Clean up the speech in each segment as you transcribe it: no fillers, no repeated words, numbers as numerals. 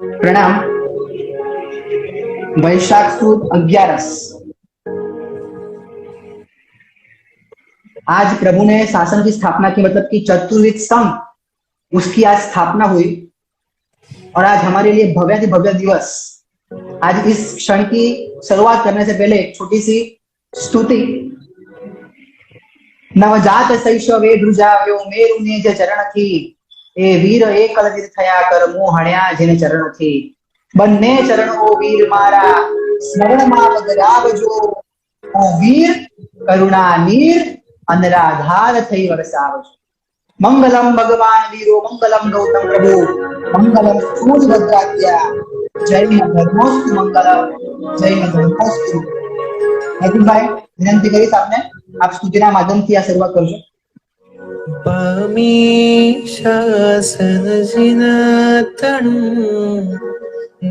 प्रणाम। वैशाख सुद 11। आज प्रभु ने शासन की स्थापना की, मतलब कि चतुर्विध संघ उसकी आज स्थापना हुई। और आज हमारे लिए भव्य भव्य दिवस। आज इस क्षण की शुरुआत करने से पहले एक छोटी सी स्तुति। नवजात शैशवे ध्रुजाव्यो मेरु नेज चरण थी, ए वीर एकल वीर थया कर मोहण्या जेने चरण थी। बन्ने चरण ओ वीर मारा स्मरण मां बदरावजो, ओ वीर करुणा नीर अनराधार थई वरसावजो। मंगलम भगवान वीरो मंगलम गौतम प्रभु, मंगलम सूर्यभद्रात्या, जय धर्मोस्तु मंगलम, जय धर्मोस्तु। नितिन भाई विनंती करीશ આપને, આપ સ્તુતિના માધ્યમથી આ શરૂઆત કરજો. પામી શાસન જીનાતણું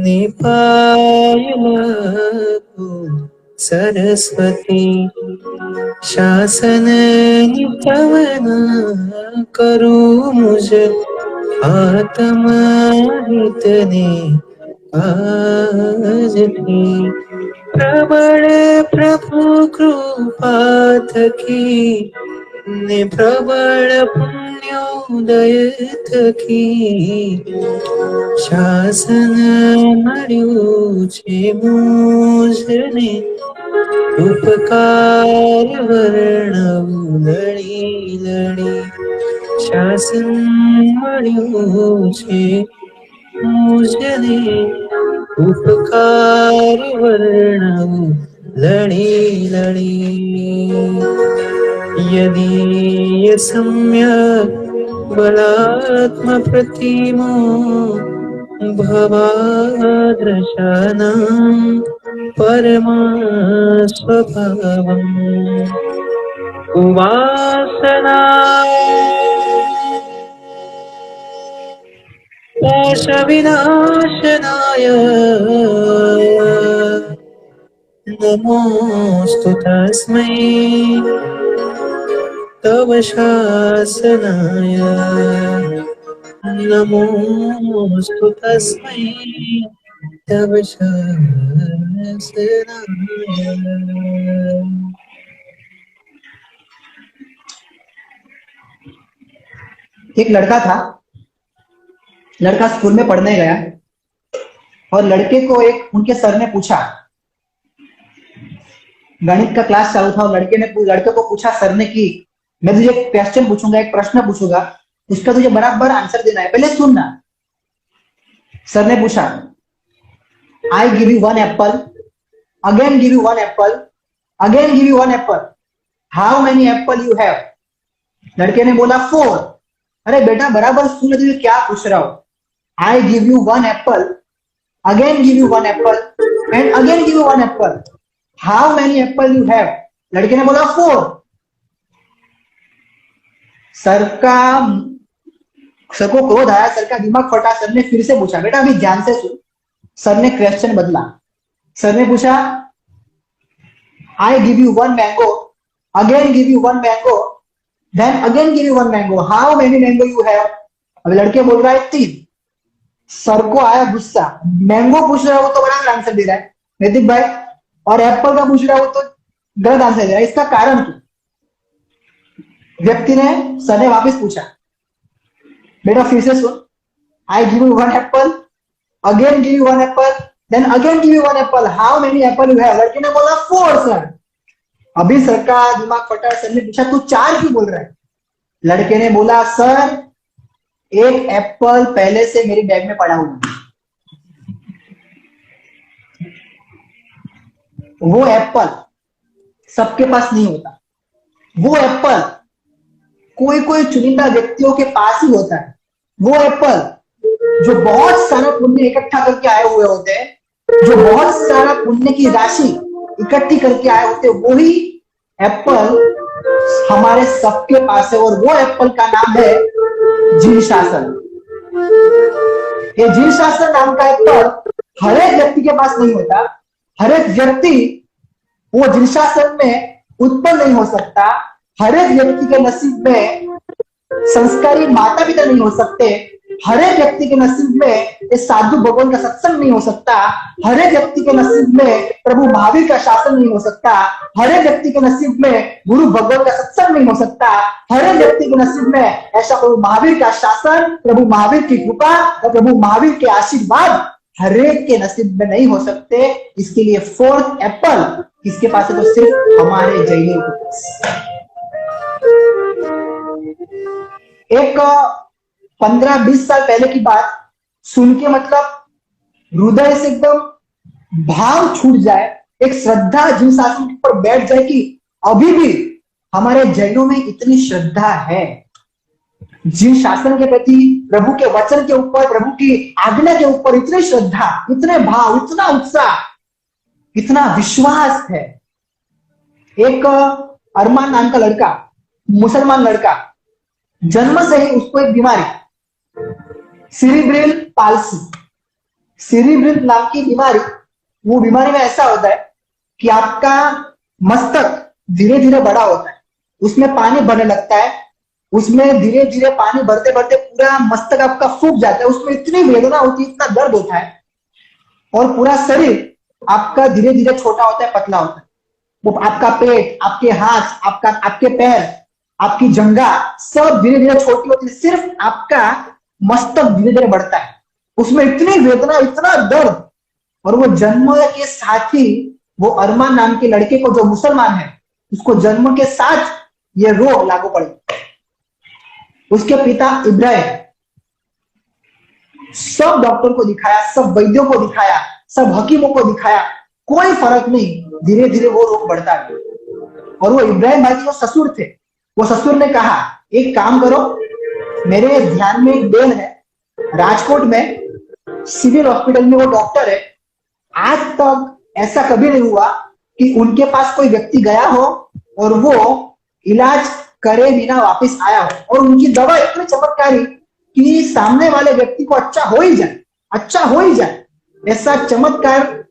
નિપાયલકુ સરસ્વતી, શાસન નિતવના કરું મુજ આત્મા હિતને આજથી। પ્રબળ પ્રભુ કૃપા થકી ને પ્રબળ પુણ્યોદય થકી શાસન મળ્યું છે મુજને, ઉપકાર વર્ણવું લડી લડી। શાસન મળ્યું છે મુજને, उपकार वर्णव लड़ी लड़ी। यदि सम्यक बलात्म प्रतिमो भवादृशानां परमा स्वभावम् उवासना पाश विनाशनाय नमोस्तु तस्मै तव शासनाय, नमोस्तु तस्मै तव शासनाय। एक लड़का था। लड़का स्कूल में पढ़ने गया और लड़के को एक उनके सर ने पूछा, गणित का क्लास चालू था और लड़के को पूछा सर ने कि मैं तुझे एक क्वेश्चन पूछूंगा, एक प्रश्न पूछूंगा, उसका तुझे बराबर आंसर देना है, पहले सुनना। सर ने पूछा, आई give you one apple, again give you one apple, again give you one apple, how many apple you have? लड़के ने बोला 4। अरे बेटा बराबर सुन, तुझे क्या पूछ रहा हूं। I give you one apple, again give you one apple, and again give you one apple. How many apple you have? लड़के ने बोला 4। सर को क्रोध आया, सर का दिमाग फटा। सर ने फिर से पूछा, बेटा अभी ध्यान से सुन। सर ने क्वेश्चन बदला। सर ने पूछा, I give you one mango, again give you one mango, then again give you one mango. How many mango you have? अब लड़के बोल रहा है 3। सर को आया गुस्सा, मैंगो पूछ रहा हो तो बराबर आंसर दे रहा है नितिन भाई, और एप्पल का पूछ रहा हो तो गलत आंसर दे रहा है, इसका कारण क्या? व्यक्ति ने, सर ने वापस पूछा, बेटा फिर से सुन, I give you one apple, again give you one apple, then again give you one apple, how many apple you have? लड़के ने बोला 4 सर। अभी सर का दिमाग फटा। सर ने पूछा, तू 4 क्यों बोल रहा है? लड़के ने बोला, सर एक एप्पल पहले से मेरी बैग में पड़ा हुआ है, वो एप्पल सबके पास नहीं होता। वो एप्पल कोई कोई चुनिंदा व्यक्तियों के पास ही होता है। वो एप्पल जो बहुत सारा पुण्य इकट्ठा करके आए हुए होते हैं, जो बहुत सारा पुण्य की राशि इकट्ठी करके आए होते हैं, वही एप्पल हमारे सबके पास है। और वो एप्पल का नाम है जीन शासन। ये जीन शासन नाम का एप्पल हर एक व्यक्ति के पास नहीं होता। हर एक व्यक्ति वो जीन शासन में उत्पन्न नहीं हो सकता। हर एक व्यक्ति के नसीब में संस्कारी माता पिता नहीं हो सकते। हर एक व्यक्ति के नसीब में इस साधु भगवान का सत्संग नहीं हो सकता। हर एक व्यक्ति के नसीब में प्रभु महावीर का शासन नहीं हो सकता। हर एक व्यक्ति के नसीब में गुरु भगवान का सत्संग नहीं हो सकता। हर एक व्यक्ति के नसीब में ऐसा प्रभु महावीर का शासन, प्रभु महावीर की कृपा और प्रभु महावीर के आशीर्वाद हर एक के नसीब में नहीं हो सकते। इसके लिए फोर्थ एप्पल किसके पास है? तो सिर्फ हमारे जैनियों के पास। एक 15-20 साल पहले की बात सुन के मतलब हृदय से एकदम भाव छूट जाए, एक श्रद्धा जिन शासन के ऊपर बैठ जाए कि अभी भी हमारे जैनों में इतनी श्रद्धा है, जिन शासन के प्रति, प्रभु के वचन के ऊपर, प्रभु की आज्ञा के ऊपर इतनी श्रद्धा, इतने भाव, इतना उत्साह, इतना विश्वास है। एक अरमान नाम का लड़का, मुसलमान लड़का, जन्म से ही उसको एक बीमारी, सेरिब्रल पाल्सी, सेरिब्रल नाम की बीमारी, वो बीमारी में ऐसा होता है कि आपका मस्तक धीरे धीरे बड़ा होता है, उसमें पानी भरने लगता है, उसमें धीरे धीरे पानी भरते भरते पूरा मस्तक आपका फूक जाता है, उसमें इतनी वेदना होती है, इतना दर्द होता है, और पूरा शरीर आपका धीरे धीरे छोटा होता है, पतला होता है। वो आपका पेट, आपके हाथ, आपके पैर, आपकी जंघा सब धीरे धीरे छोटी होती है, सिर्फ आपका मस्तक धीरे धीरे बढ़ता है। उसमें इतनी वेदना, इतना दर्द, और वो जन्म के साथ ही वो अरमान नाम के लड़के को, जो मुसलमान है, उसको जन्म के साथ ये रोग लागू पड़ गया। उसके पिता इब्राहिम सब डॉक्टर को दिखाया, सब वैद्यों को दिखाया, सब हकीमों को दिखाया, कोई फर्क नहीं, धीरे धीरे वो रोग बढ़ता गया। और वो इब्राहिम भाई के जो ससुर थे, वो ससुर ने कहा एक काम करो, मेरे ध्यान में एक बेन है राजकोट में, सिविल हॉस्पिटल में वो डॉक्टर है, आज तक ऐसा कभी नहीं हुआ कि उनके पास कोई व्यक्ति गया हो और वो इलाज करे बिना वापस आया हो, और उनकी दवा इतनी चमत्कारी कि सामने वाले व्यक्ति को अच्छा हो ही जाए, अच्छा हो ही जाए। ऐसा चमत्कार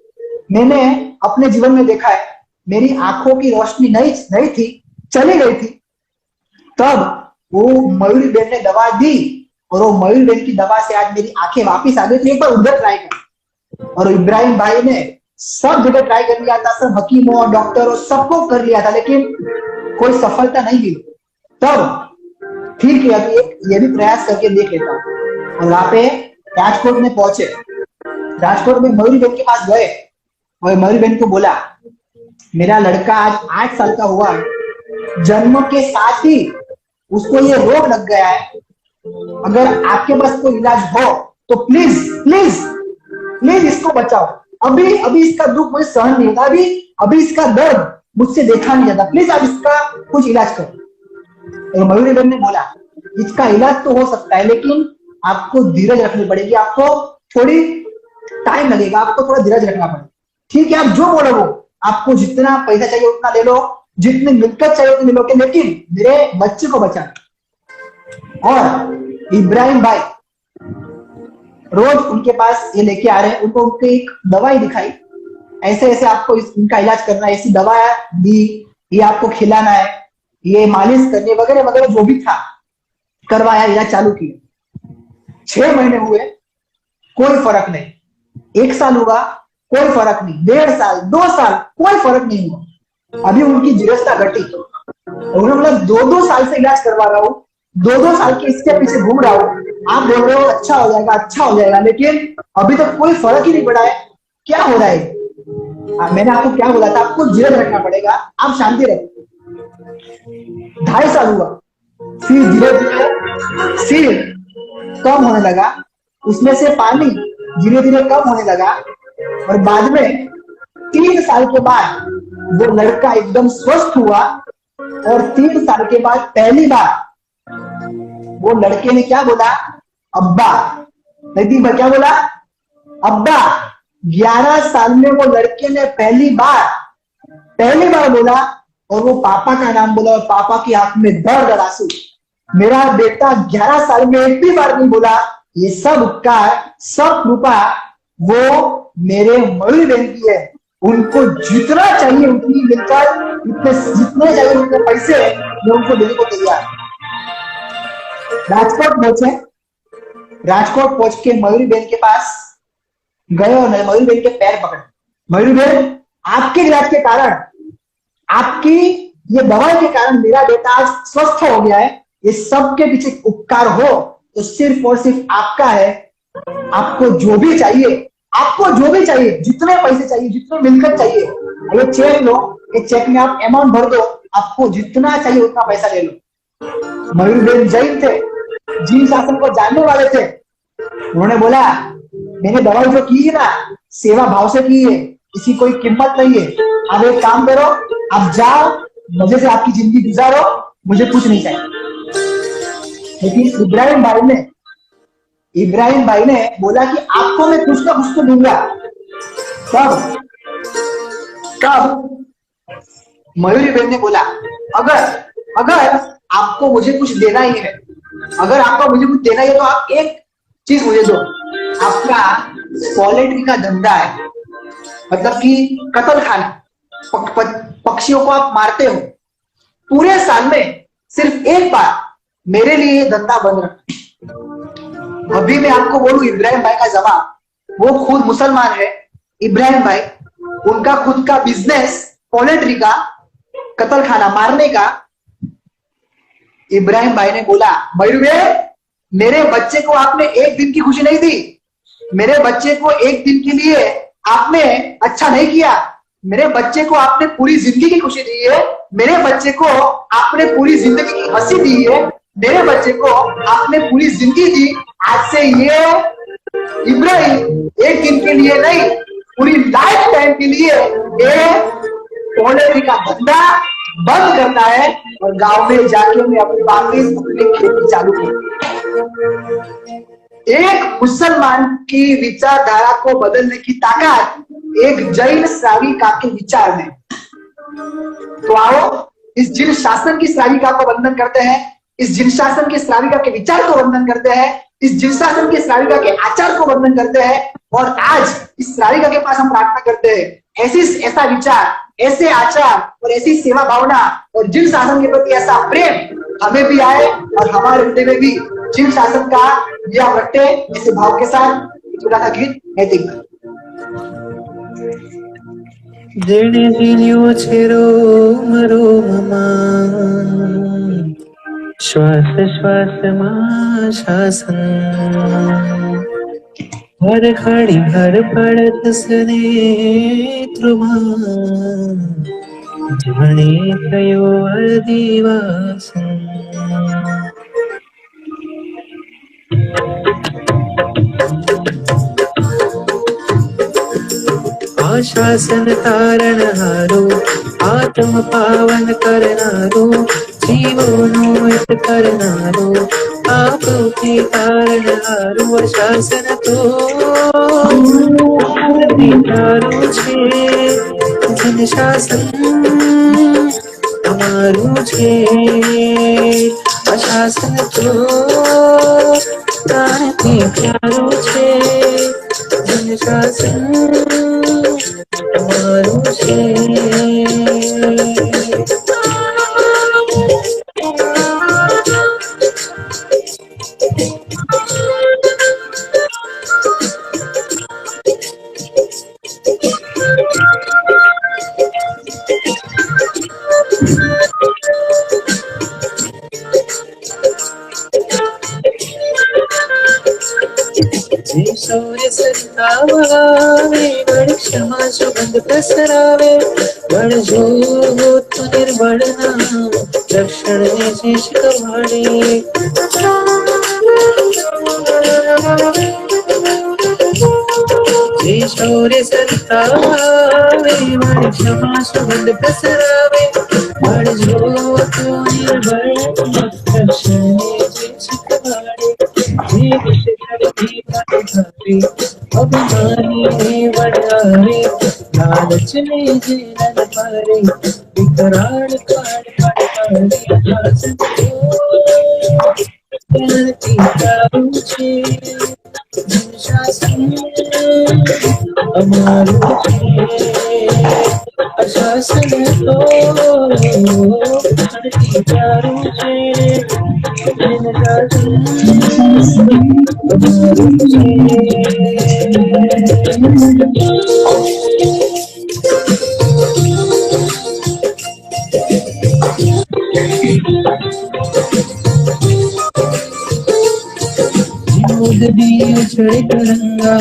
मैंने अपने जीवन में देखा है। मेरी आंखों की रोशनी नहीं थी, चली गई थी, तब वो मयूरी बेन ने दवा दी, और वो मयूरी बेन की दवा से आज मेरी आंखें वापस आ गई थी। एक बार उधर ट्राई कर, और इब्राहिम भाई ने सब जगह ट्राई कर लिया था, सब हकीमों, डॉक्टरों, सबको कर लिया था, लेकिन कोई सफलता नहीं मिली। तब फिर किया कि ये भी प्रयास करके देख लेता हूं, और वहां पे राजकोट में पहुंचे। राजकोट में मयूरी बेन के पास गए और मयूरी बेन को बोला, मेरा लड़का आज 8 साल का हुआ, जन्म के साथ ही उसको ये रोग लग गया है, अगर आपके पास कोई इलाज हो तो प्लीज प्लीज प्लीज इसको बचाओ। अभी इसका दुख मुझे सहन नहीं होता, अभी इसका दर्द मुझसे देखा नहीं जाता, प्लीज आप इसका कुछ इलाज करो। और मयूरी बेन ने बोला, इसका इलाज तो हो सकता है, लेकिन आपको धीरज रखनी पड़ेगी, आपको थोड़ी टाइम लगेगा, आपको थोड़ा धीरज रखना पड़ेगा। ठीक है, आप जो बोलो वो, आपको जितना पैसा चाहिए उतना ले लो, जितनी मिलकत चाहिए उतनी ले लो, लेकिन मेरे बच्चे को बचा। और इब्राहिम भाई रोज उनके पास ये लेके आ रहे हैं, उनको उनकी एक दवाई दिखाई, ऐसे ऐसे आपको इनका इलाज करना है, ऐसी दवा दी, ये आपको खिलाना है, ये मालिश करनी वगैरह वगैरह जो भी था करवाया, इलाज चालू किया। 6 महीने हुए, कोई फर्क नहीं। 1 साल हुआ, कोई फर्क नहीं। 1.5 साल, 2 साल, कोई फर्क नहीं हुआ। अभी उनकी जीरस्ता घटी, उन्होंने बोला 2-2 साल से इलाज करवा रहा हूँ, 2-2 साल के इसके पीछे घूम रहा हूँ, आप बोल रहे हो अच्छा हो जाएगा, अच्छा हो जाएगा, लेकिन अभी तक कोई फर्क ही नहीं पड़ा है, क्या हो रहा है? मैंने आपको क्या बोला था, आपको धीरज रखना पड़ेगा, आप शांति रखो। 2.5 साल हुआ, फिर धीरे धीरे फिर कम होने लगा, उसमें से पानी धीरे धीरे कम होने लगा, और बाद में 3 साल के बाद वो लड़का एकदम स्वस्थ हुआ। और 3 साल के बाद पहली बार वो लड़के ने क्या बोला, अब्बा। नतीब क्या बोला, अब्बा। 11 साल में वो लड़के ने पहली बार बोला, और वो पापा का नाम बोला, और पापा की आंख में दर्द और आंसू। मेरा बेटा 11 साल में एक भी बार नहीं बोला। ये सब उपकार, सब कृपा वो मेरे मयूरी बेन की है। उनको जितना चाहिए उतनी मिलकर, जितने चाहिए उतने पैसे मैं उनको देने को तैयार। राजकोट पहुंचे, राजकोट पहुंच के मयूरी बेन के पास गए और मयूरी बेन के पैर पकड़े। मयूरी बेन, आपके इलाज के कारण, आपकी ये दवाई के कारण मेरा बेटा आज स्वस्थ हो गया है। ये सब के पीछे उपकार हो तो सिर्फ और सिर्फ आपका है। आपको जो भी चाहिए, आपको जो भी चाहिए, जितने पैसे चाहिए, जितने मिलकर चाहिए, ये चेक लो, ये चेक में आप अमाउंट भर दो, आपको जितना चाहिए उतना पैसा ले लो। मयूरी बेन जैन थे, जीन शासन को जानने वाले थे। उन्होंने बोला, मैंने दवाई जो की है ना, सेवा भाव से की है, इसकी कोई कीमत नहीं है। अब एक काम करो, आप जाओ, मजे से आपकी जिंदगी गुजारो, मुझे कुछ नहीं चाहिए। लेकिन इब्राहिम भाई ने बोला कि आपको मैं कुछ ना कुछ तो दूंगा। कब कब मयूरी बेन ने बोला, अगर अगर आपको मुझे कुछ देना ही है, अगर आपको मुझे कुछ देना ही है तो आप एक चीज मुझे दो। आपका पोल्ट्री का धंधा है, मतलब कि कत्ल खाना, पक्षियों को आप मारते हो, पूरे साल में सिर्फ एक बार मेरे लिए धंधा बंद रखो। अभी मैं आपको बोलूं इब्राहिम भाई का जवाब, वो खुद मुसलमान है। इब्राहिम भाई, उनका खुद का बिजनेस पोल्ट्री का, कत्ल खाना मारने का। इब्राहिम भाई ने बोला, मयूरी बेन, मेरे बच्चे को आपने एक दिन की खुशी नहीं दी, मेरे बच्चे को एक दिन के लिए आपने अच्छा नहीं किया, मेरे बच्चे को आपने पूरी जिंदगी की खुशी दी है, मेरे बच्चे को आपने पूरी जिंदगी की हंसी दी है, मेरे बच्चे को आपने पूरी जिंदगी दी। आज से ये इब्राहिम एक दिन के लिए नहीं, पूरी लाइफ टाइम के लिए ये पोल्ट्री का धंधा बंद करना है और गांव में जाके मैं अपनी खेती चालू की। एक मुसलमान की विचारधारा को बदलने की ताकत एक जैन श्राविका के विचार में। तो आओ इस जिन शासन की श्राविका को वंदन करते हैं, इस जिन शासन के श्राविका के विचार को वंदन करते हैं, इस जिन शासन के श्राविका के आचार को वंदन करते हैं। और आज इस श्राविका के पास हम प्रार्थना करते हैं, ऐसा विचार, ऐसे आचार और ऐसी सेवा भावना और जिन शासन के प्रति ऐसा प्रेम हमें भी आए और हमारे हृदय में भी जिन शासन का यह रखते ऐसे भाव के साथ चुरा का गीत नैतिक। जेणे दिन्यो छे रोम रोममा, श्वास श्वासमा शासन, हर खड़ी हर पड़त स्नेत्रुमा, जाने कयो आदिवासन। आशासन तारण हारो, आत्म पावन करनारो, जीवोनो हित करनारो, आपके तारण हारो। शासन तो अधिकारो छे, जन शासन हमारू छे। शासन तो तारती प्यारो छे, जन शासन हमारू छे। शौर्य संतावे, बड़ क्षमा सुगंध प्रसरावे, बड़ जो तो निर्बल नाम, रक्षण ने शेष कवाड़े। शौर्य संतावे, बड़ क्षमा सुगंध प्रसरावे, बड़ जो तो निर्बल नाम, रक्षण ने शेष कवाड़े। अभिमानी ने बढ़ावे, लालच में जेलन पारे, विकराल काल पड़ारे। शासन चारू छे, शासन हमारू छे। शासन तो अधिकारों से जिनका उछड़े करंगा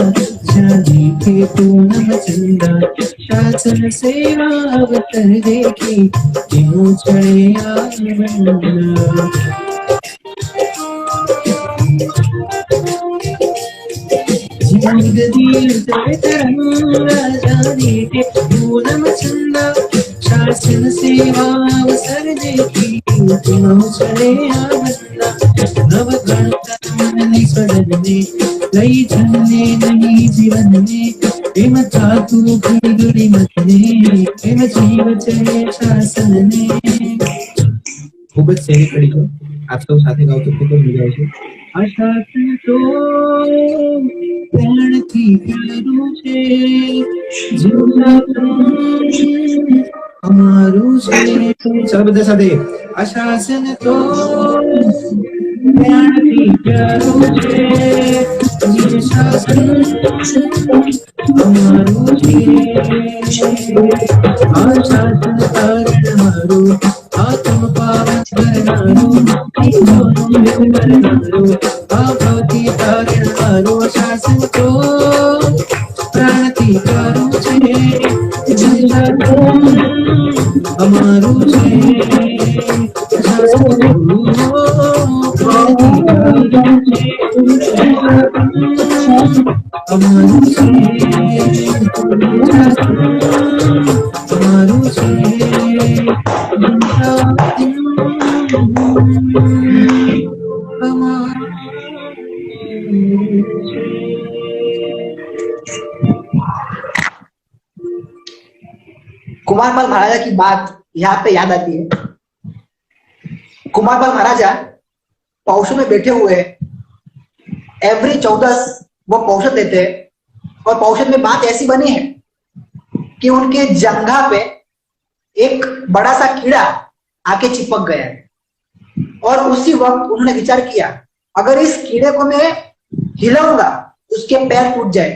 जाने के पूनम चंदा शासन सेवा अवतर देखी क्यों चढ़े आंगना जिंदगी उछड़े करंगा जाने के पूनम चंदा शासन सेवा अवसर देखी क्यों चढ़े आंगना नव गणतंत्र सदन में लई चलने नहीं जीवन में प्रेम था तू गुड़ी मत ने प्रेम जीव चले शासन ने खूब से खड़ी हो आप सब साथे गाओ तो खूब मजा આવશે આ શાસન તો પ્રાણથી પ્યારું છે જીવતા અમારું છે ચાલો બધા સાથે આ શાસન તો પ્રાણથી પ્યારું છે જીવ શાસન અમારું છે આ શાસન તારણ મારું आत्म पावन करनारो करनारो भगवती करनारो शासन तो प्राणति करो छे हमारो छे शासन प्राणति करो छे हमारो छे हमारो छे कुमारपाल महाराजा की बात यहाँ पे याद आती है। कुमारपाल महाराजा पौषध में बैठे हुए एवरी 14 वो पौषध देते हैं और पौषध में बात ऐसी बनी है कि उनके जंघा पे एक बड़ा सा कीड़ा आके चिपक गया है और उसी वक्त उन्होंने विचार किया अगर इस कीड़े को मैं हिलाऊंगा उसके पैर टूट जाए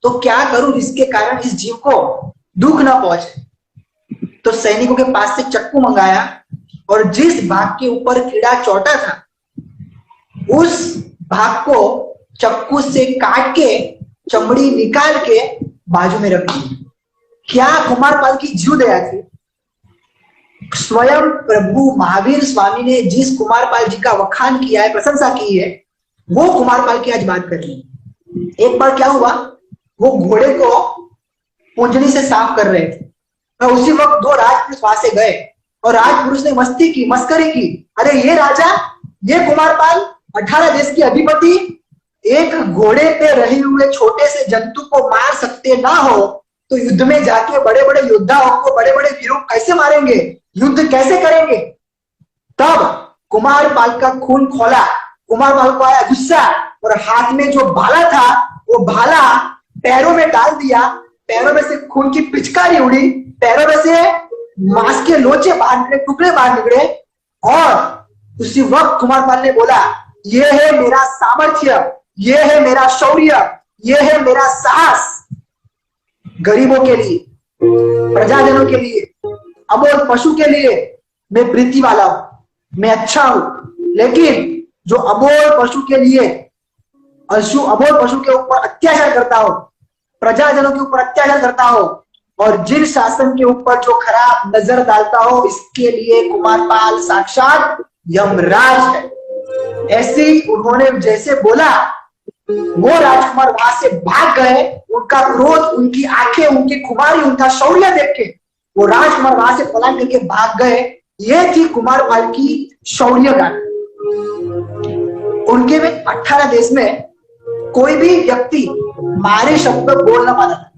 तो क्या करूं जिसके कारण इस जीव को दुख ना पहुंचे। तो सैनिकों के पास से चक्कू मंगाया और जिस भाग के ऊपर कीड़ा चोटा था उस भाग को चक्कू से काट के चमड़ी निकाल के बाजू में रख दी। क्या कुमारपाल की जीव दया थी। स्वयं प्रभु महावीर स्वामी ने जिस कुमारपाल जी का वखान किया है प्रशंसा की है वो कुमारपाल की आज बात कर रही है। एक बार क्या हुआ वो घोड़े को पूंजनी से साफ कर रहे थे और उसी वक्त दो राजपुरुष वहां से गए और राजपुरुष ने मस्ती की मस्करी की अरे ये राजा ये कुमारपाल 18 देश के अधिपति एक घोड़े पे रहे हुए छोटे से जंतु को मार सकते ना हो तो युद्ध में जाके बड़े बड़े योद्धाओं को बड़े बड़े वीरों कैसे मारेंगे युद्ध कैसे करेंगे। तब कुमारपाल का खून खोला कुमारपाल को आया गुस्सा और हाथ में जो भाला था वो भाला पैरों में डाल दिया पैरों में से खून की पिचकारी उड़ी पैरों में से मांस के लोचे बाहर निकले टुकड़े बाहर निकले और उसी वक्त कुमारपाल ने बोला ये है मेरा सामर्थ्य ये है मेरा शौर्य ये है मेरा साहस। गरीबों के लिए प्रजाजनों के लिए अबोध पशु के लिए मैं प्रीति वाला हूं मैं अच्छा हूं लेकिन जो अबोध पशु के लिए अबोध पशु के ऊपर अत्याचार करता हो प्रजाजनों के ऊपर अत्याचार करता हो और जिन शासन के ऊपर जो खराब नजर डालता हो इसके लिए कुमारपाल साक्षात यमराज है। ऐसे उन्होंने जैसे बोला वो राजकुमार वहां से भाग गए उनका क्रोध उनकी आंखें उनकी खुमारी उनका शौर्य देख के वो राजकुमार वहां से पलायन करके भाग गए। ये थी कुमारपाल की शौर्य गाथा। उनके में 18 देश में कोई भी व्यक्ति मारे शब्द बोल ना पाता था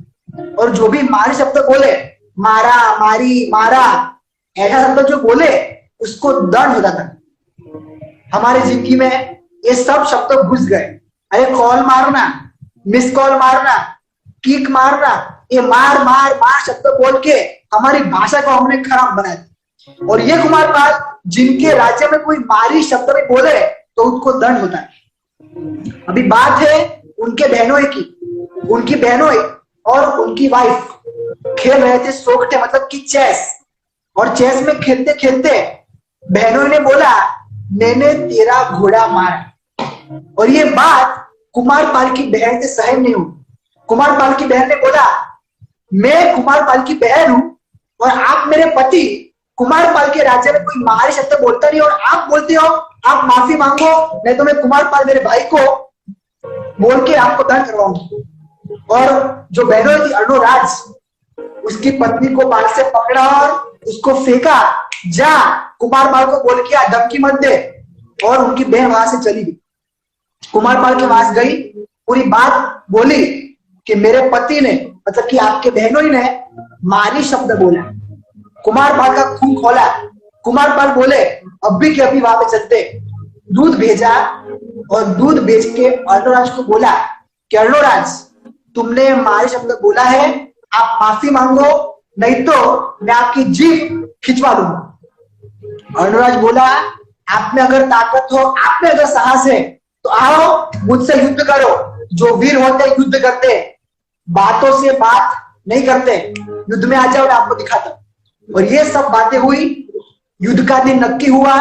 और जो भी मारे शब्द बोले मारा मारी मारा ऐसा शब्द जो बोले उसको दंड होता था। हमारी जिंदगी में ये सब शब्द घुस गए। अरे कॉल मारना मिस कॉल मारना किक मारना, ये मार मार मार शब्द बोल के हमारी भाषा को हमने खराब बना दिया। और ये कुमारपाल जिनके राज्य में कोई मारी शब्द भी बोले तो उनको दंड होता है। अभी बात है उनके बहनों की, उनकी बहनों और उनकी वाइफ खेल रहे थे सोकटे मतलब कि चेस। और चेस में खेलते खेलते बहनों ने बोला मैंने तेरा घोड़ा मारा। और ये बात कुमारपाल की बहन से सहन नहीं हुई। कुमारपाल की बहन ने बोला मैं कुमारपाल की बहन हूं और आप मेरे पति, कुमारपाल के राज्य में कोई मारे शब्द बोलता नहीं और आप बोलते हो आप माफी मांगो, नहीं तो मैं कुमारपाल मेरे भाई को बोल के आपको दंड करवाऊंगी। और जो बहनों थी अर्णोराज, उसकी पत्नी को बाल से पकड़ा और उसको फेंका, जा कुमारपाल को बोल के धमकी मत दे। और उनकी बहन वहां से चली गई। कुमारपाल के पास गई, पूरी बात बोली कि मेरे पति ने मतलब कि आपके बहनों ही ने मारी शब्द बोला। कुमारपाल का खून खोला। कुमारपाल बोले अभी के अभी वहां पे चलते। दूध भेजा और दूध भेज के अर्णोराज को बोला कि अर्णोराज तुमने मारे शब्द बोला है, आप माफी मांगो नहीं तो मैं आपकी जीभ खिंचवा दूंगा। अर्णोराज बोला आप में अगर ताकत हो, आप में अगर साहस है तो आओ मुझसे युद्ध करो। जो वीर होते युद्ध करते, बातों से बात नहीं करते, युद्ध में आ जाओ मैं आपको दिखाता हूं। और ये सब बातें हुई, युद्ध का दिन नक्की हुआ।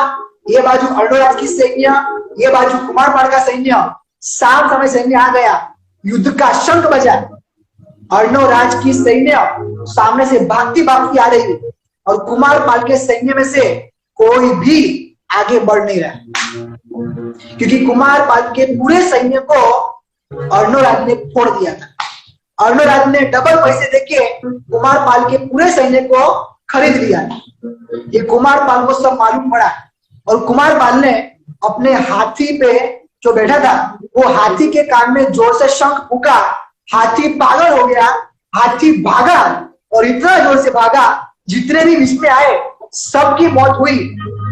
ये बाजू अर्णोराज की सैन्य, ये बाजू कुमारपाल का सैन्य, शाम समय सैन्य आ गया, युद्ध का शंख बजा। अर्णोराज की सैन्य सामने से भागती भागती आ रही और कुमारपाल के सैन्य में से कोई भी आगे बढ़ नहीं रहा, क्योंकि कुमारपाल के पूरे सैन्य को अर्णोराज ने फोड़ दिया था। अर्णोराज ने डबल पैसे देके कुमारपाल के पूरे सैन्य को खरीद लिया। ये कुमारपाल को सब मालूम पड़ा और कुमारपाल ने अपने हाथी पे जो बैठा था वो हाथी के कान में जोर से शंख फूका। हाथी पागल हो गया, हाथी भागा और इतना जोर से भागा जितने भी बीच में आए सबकी मौत हुई।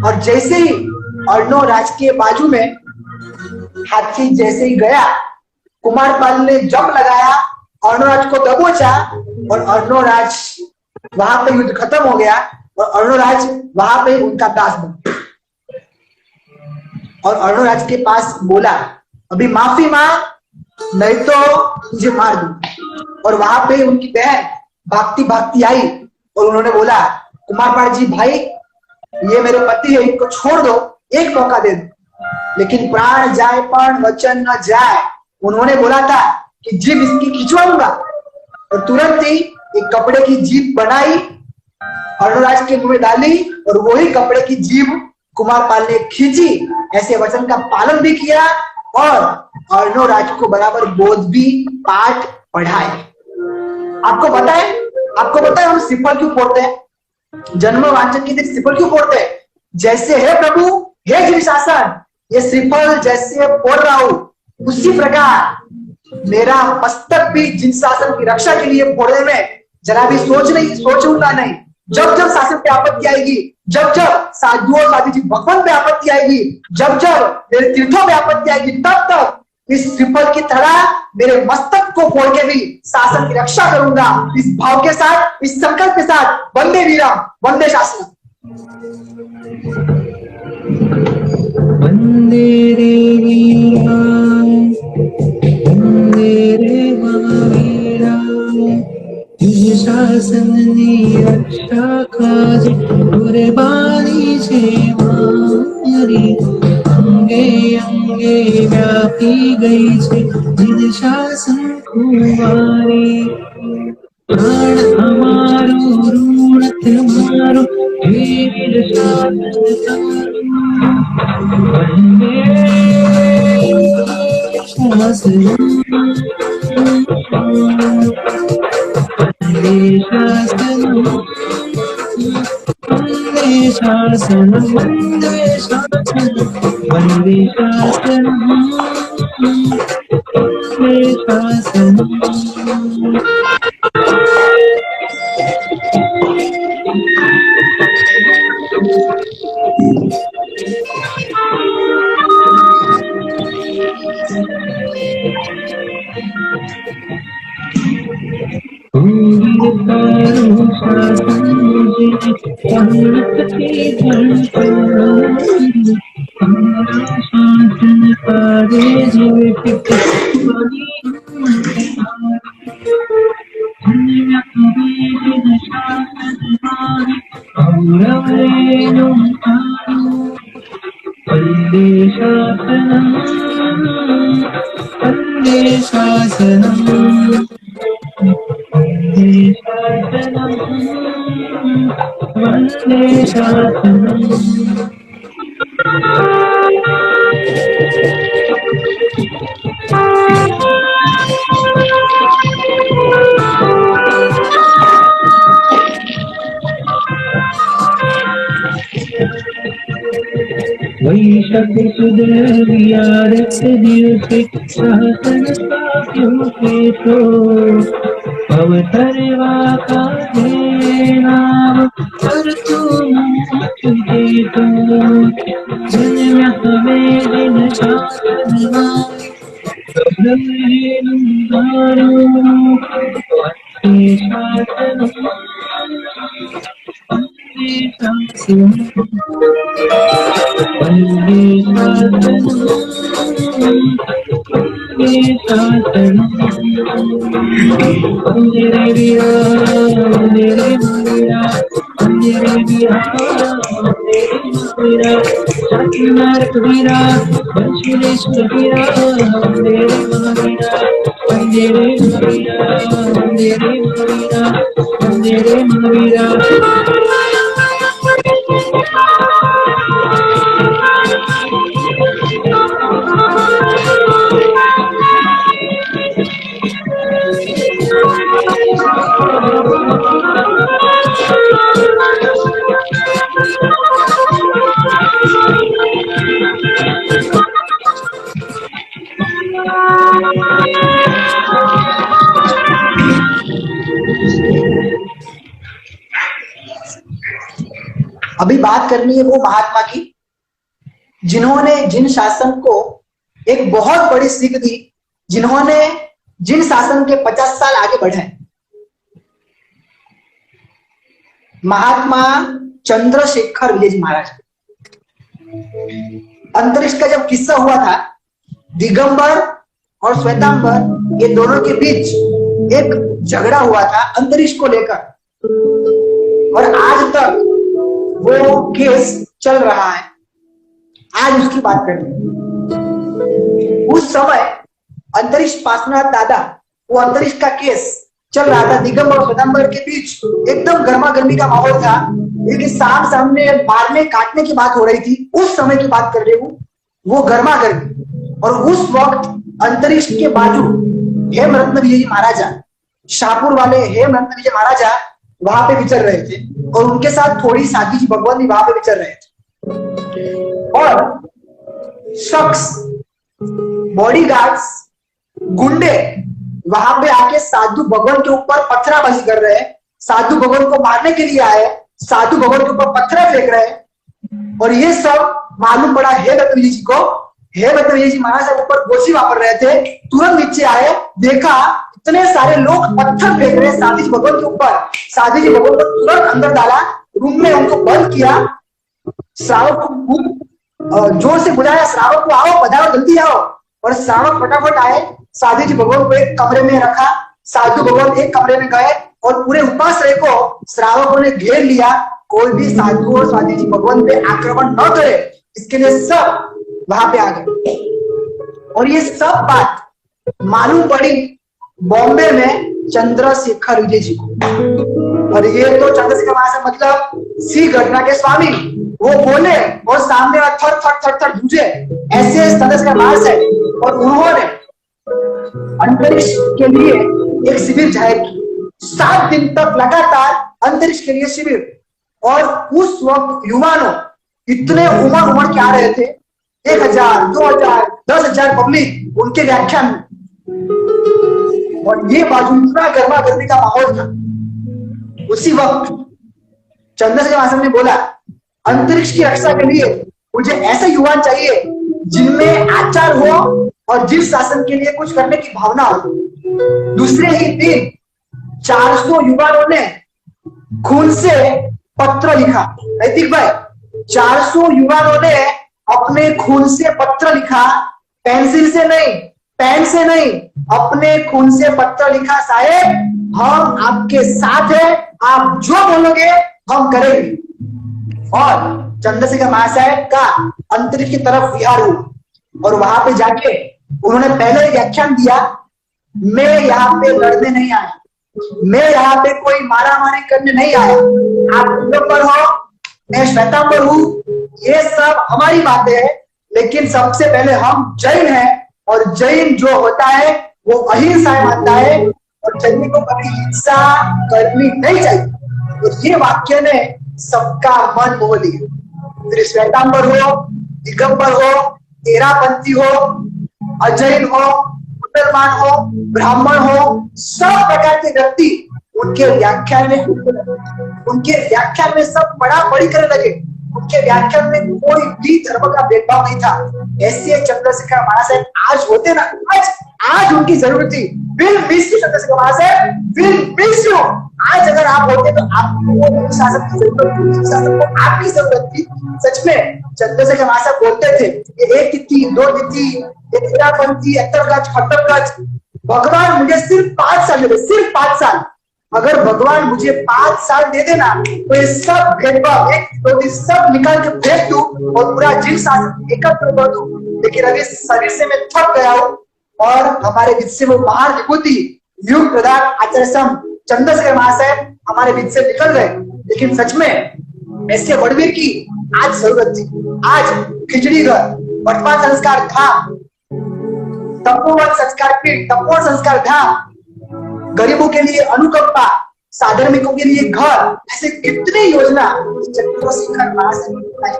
और जैसे ही अर्णोराज के बाजू में हाथी जैसे ही गया, कुमारपाल ने जंप लगाया, अर्णोराज को दबोचा और अर्णोराज वहां पे युद्ध खत्म हो गया और अर्णोराज वहां पे उनका दास बन गया। और अर्णोराज के पास बोला अभी माफी मांग नहीं तो तुझे मार दूं। और वहां पे उनकी बहन भागती भागती आई और उन्होंने बोला कुमारपाल जी भाई ये मेरे पति है, इनको छोड़ दो, एक मौका दे दो। लेकिन प्राण जाए पर वचन न जाए। उन्होंने बोला था कि जीभ इसकी खिंचवाऊंगा और तुरंत ही एक कपड़े की जीभ बनाई, अर्णोराज के मुंह में डाली और वही कपड़े की जीभ कुमारपाल ने खींची। ऐसे वचन का पालन भी किया और अर्णोराज को बराबर बोध भी पाठ पढ़ाए। आपको बताए हम श्रीफल क्यों फोड़ते हैं? जन्म वांचन के दिन श्रीफल क्यों फोड़ते हैं? जैसे है प्रभु हे गिरि शासन, ये श्रीफल जैसे फोड़ रहा हूं उसी प्रकार मेरा मस्तक भी जिन शासन की रक्षा के लिए फोड़ने में जरा भी सोचूंगा नहीं। जब जब शासन पे आपत्ति आएगी, जब जब साधुओं साधु जी भगवान पे आपत्ति आएगी, जब जब मेरे तीर्थों में आपत्ति आएगी, तब तक इस श्रीफल की तरह मेरे मस्तक को फोड़ के भी शासन की रक्षा करूंगा। इस भाव के साथ, इस संकल्प के साथ, वंदे वीरम वंदे शासनम। वंदे रे वीरा, वंदे रे महावीरा, तुझ शासन ने रक्षा काज कुर्बानी छे मारी। अंगे अंगे व्यापी गई छे जिन शासन कुमारी। प्राण हमारो ऋण तुम्हारो हे वीर शासन वंदे शासनम वंदे शासनम वंदे शासनम वंदे शासनम वंदे शासनम वंदे शासनम। धड़कन, हमारा शासन पारे जीव टिकवानी धन्य कभी बिन शासन मारे औरवरेणु वन्दे शासनम् वन्दे शासनम् वन्दे शासनम् वन्दे शासनम्। वैशख सुदर वियारत दिवसे शासन स्थाप्यो केतो अवतरवा काहे नाम करतु मुक्तितो जन्म हमें दिन शासन वन्दे शासनम् वन्दे शासनम् वन्दे शासनम् वन्दे रे वीरा वन्दे रे वीरा वन्दे रे वीरा वन्दे रे वीरा शाकिनार कबीरा वंशुलेश्वर वीरा वन्दे रे वीरा वन्दे रे वीरा वन्दे रे वीरा वन्दे रे वीरा। अभी बात करनी है वो महात्मा की जिन्होंने जिन शासन को एक बहुत बड़ी सीख दी, जिन्होंने जिन शासन के 50 साल आगे बढ़े। महात्मा चंद्रशेखर विजय जी महाराज। अंतरिक्ष का जब किस्सा हुआ था, दिगंबर और श्वेतांबर ये दोनों के बीच एक झगड़ा हुआ था अंतरिक्ष को लेकर, और आज तक वो केस चल रहा है। आज उसकी बात करेंगे। उस समय अंतरिक्ष पार्श्वनाथ दादा, वो अंतरिक्ष का केस चल रहा था दिगंबर और श्वेतांबर के बीच, एकदम गर्मा गर्मी का माहौल था, लेकिन सामने मारने काटने की बात हो रही थी। उस समय की बात कर रही हूँ, वो गर्मा गर्मी। और उस वक्त अंतरिक्ष के बाजू हेमरत्न विजय जी महाराजा, शाहपुर वाले हेमरत्न विजय महाराजा वहां पे विचर रहे थे, और उनके साथ थोड़ी साधी जी भगवान भी वहां पे विचर रहे थे। और शख्स, बॉडीगार्ड्स, गुंडे वहां पे आके साधु भगवान के ऊपर पत्थराबाजी कर रहे हैं, साधु भगवान को मारने के लिए आए, साधु भगवान के ऊपर पत्थर फेंक रहे हैं। और ये सब मालूम पड़ा हेमरत्न विजय जी को। हेमरत्न विजय जी महाराज के ऊपर गोशी वापर रहे थे, तुरंत नीचे आए, देखा इतने सारे लोग पत्थर फेंक रहे हैं साधी जी भगवान के ऊपर। साधी जी भगवान को तुरंत अंदर डाला, रूम में उनको बंद किया, श्रावक को खूब जोर से बुलाया, श्रावक को आओ, पधारो, जल्दी आओ। और श्रावक फटाफट आए, साधी जी भगवान को एक कमरे में रखा, साधु भगवान एक कमरे में गए, और पूरे उपाश्रय को श्रावकों ने घेर लिया। कोई भी साधु और साधी जी भगवान पे आक्रमण न करे, इसके लिए सब वहां पे आ गए। और ये सब बात मालूम पड़ी बॉम्बे में चंद्रशेखर विजय जी को। और ये तो चंद्रशेखर महाराज मतलब सी घटना के स्वामी, वो बोले और सामने थर थर थर थर झूठे, ऐसे चंद्रशेखर महाराज है। और उन्होंने अंतरिक्ष के लिए एक शिविर जाहिर की, 7 दिन तक लगातार अंतरिक्ष के लिए शिविर। और उस वक्त युवानों इतने उमड़ के आ रहे थे, 1000, 2000, 10,000 पब्लिक उनके व्याख्यान में। और ये बाजू इतना गर्मा गर्मी का माहौल था। उसी वक्त चंद्रशेखर महाराज ने बोला, अंतरिक्ष की रक्षा के लिए मुझे ऐसे युवा चाहिए जिनमें आचार हो और जिस शासन के लिए कुछ करने की भावना हो। दूसरे ही दिन 400 युवाओं ने खून से पत्र लिखा। नैतिक भाई, 400 युवाओं ने अपने खून से पत्र लिखा, पेंसिल से नहीं, पेन से नहीं, अपने खून से पत्र लिखा, साहेब हम आपके साथ हैं, आप जो बोलोगे हम करेंगे। और चंद्रशेखर महाशय का अंतरिक्ष की तरफ विहार हुआ और वहां पे जाके उन्होंने पहले व्याख्यान दिया, मैं यहाँ पे लड़ने नहीं आया, मैं यहाँ पे कोई मारा मारी करने नहीं आया, आप दिगंबर हो, मैं श्वेतांबर हूँ, ये सब हमारी बातें है, लेकिन सबसे पहले हम जैन हैं और जैन जो होता है वो अहिंसा मानता है और जैन को कभी हिंसा करनी नहीं चाहिए। तो ये वाक्य ने सबका मन मोह लिया। फिर श्वेतांबर हो, दिगंबर हो, तेरापंथी हो, अजैन हो, मुसलमान हो, ब्राह्मण हो, सब प्रकार के व्यक्ति उनके व्याख्यान में सब बड़ा बड़ी करने लगे। उनके व्याख्यान में कोई भी धर्म का भेदभाव नहीं था। ऐसे चंद्रशेखर महाशय आज होते ना, आज उनकी जरूरत थी। विल मिस यू चंद्रशेखर महाशय, विल मिस यू। आज अगर आप होते तो आपको शासन की जरूरत थी, शासन को आपकी जरूरत थी। सच में चंद्रशेखर महाशय बोलते थे ये एक तिथि, दो तिथि, ये तेरापंथी, 78 गज, 78 गज, भगवान मुझे सिर्फ 5 साल दे दे, सिर्फ 5 साल। अगर भगवान मुझे 5 साल दे देना तो ये सब भेदभाव तो सब निकाल के फेंक दूं और पूरा जीव शासन एकत्र कर दूं। लेकिन अभी शरीर से मैं थक गया हूं और हमारे बीच से वो महान विभूति युग प्रधान आचार्य सम चंद्रशेखर महाशय हमारे बीच से निकल गए। लेकिन सच में ऐसे वड़वीर की आज जरूरत थी। आज खिचड़ी घर, वर्तमान संस्कार धाम, तपोवन संस्कार पीठ, तपोवन संस्कार धाम, गरीबों के लिए अनुकंपा, साधर्मिकों के लिए घर, ऐसे कितनी योजना चंद्रशेखर महाशय ने,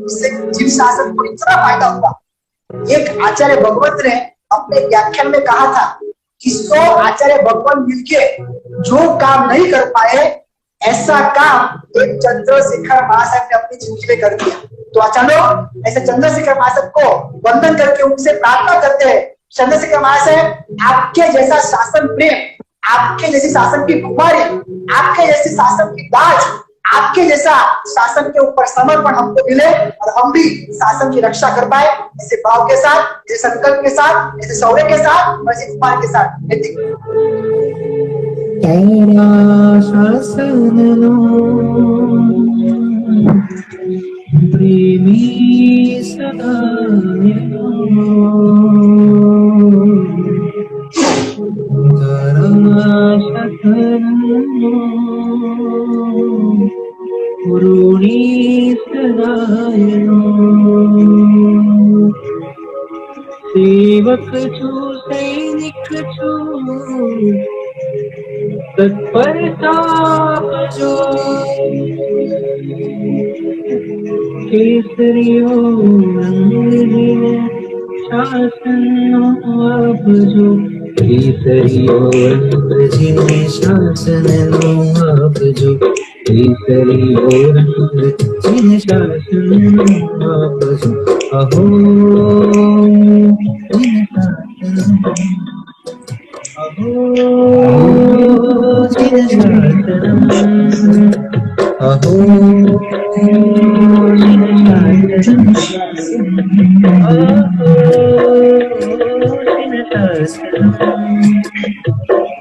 इससे जीव शासन को इतना फायदा हुआ। एक आचार्य भगवत ने अपने व्याख्यान में कहा था कि 100 आचार्य भगवान मिलके जो काम नहीं कर पाए, ऐसा काम एक चंद्रशेखर महाशय ने अपनी जिंदगी में कर दिया। तो चलो ऐसे चंद्रशेखर महाशय को वंदन करके उनसे प्रार्थना करते हैं, चंद्रशेखर महाशय आपके जैसा शासन प्रेम, आपके जैसी शासन की कुमारी, आपके जैसी शासन की दाज, आपके जैसा शासन के ऊपर समर्पण हमको मिले और हम भी शासन की रक्षा कर पाए, ऐसे भाव के साथ, ऐसे संकल्प के साथ, ऐसे शौर्य के साथ और ऐसे कुमार के साथ। तेरा शासन प्रेमी सदा सेवक छू सैनिक छू तत्परता जो केसरियो रंग शासन आप जो केसरियो रंग शासन आप जो केसरियो रंग शासन आप जो अहो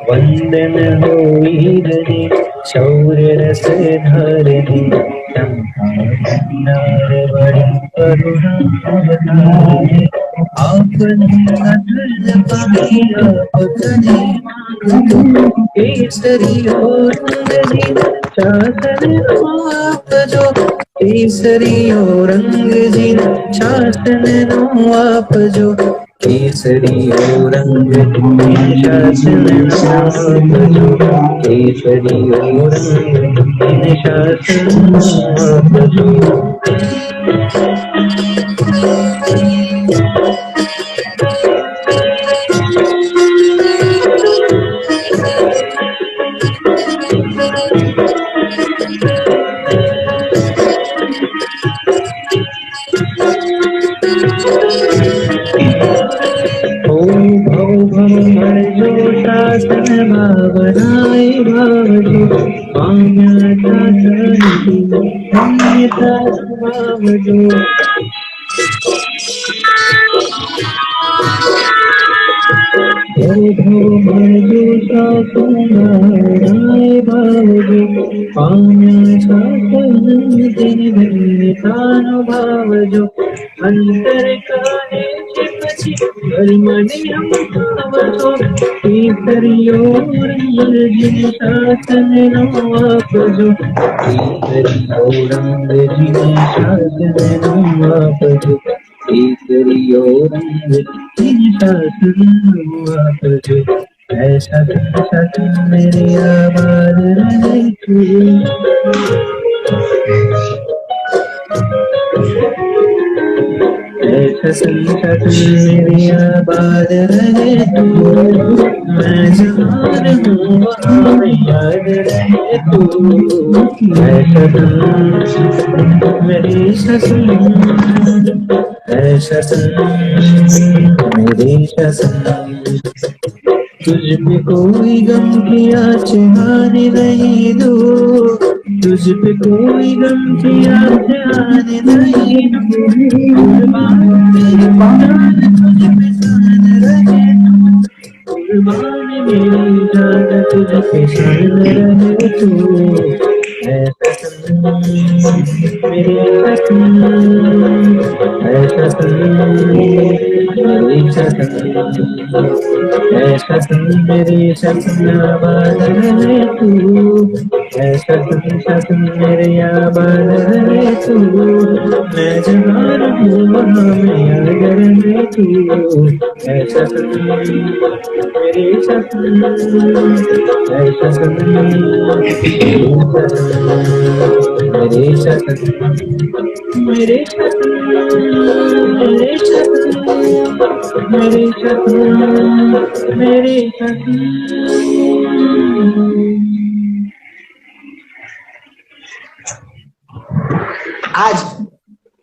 वंदन हो वीरने शौर्य रस धारने नार बड़ी करुणा अवतारे आपने अतुल पाई अपने केसरी और रंग शासन आप जो केसरी और रंग शासन आप जो केसरी और रंग शासन आप जो केसरी और रंग शासन आप जो भावनाए भावजो पाम्याचा तरी धन्यता भावजो भवजो साकुमाराय भावजो पाम्याचा तरी धन्यतानुभावजो अंतर काने चिपची कर्मणि भावजो केसरियो रंगजिन शासन नवापजो केसरियो रंगजिन शासन नवापजो केसरियो रंगजिन शासन नवापजो ऐसा शासन मेरे आबाद रहे तू शासन मेरी आबाद रहे तू मैं जहाँ रहूँ वहाँ याद रहे तू मेरी शासन मेरी शासन तुझ पे कोई गम की आँचहानी नहीं दो तुझ पे कोई गम की आँचहानी नहीं दो कुर्बान मेरी जान तुझ पे सान रहे कुर्बान मेरी जान तुझ पे सान रहे तू मेरी शासन मेरी शासन आबाद रहे तू शासन मेरे आबाद रहे तू मैं जहाँ रहूँ वहाँ मैं याद रहे तू शासन मेरी शासन शासन मेरे शासन मेरे शासन मेरे शासन मेरे शासन मेरे शासन आज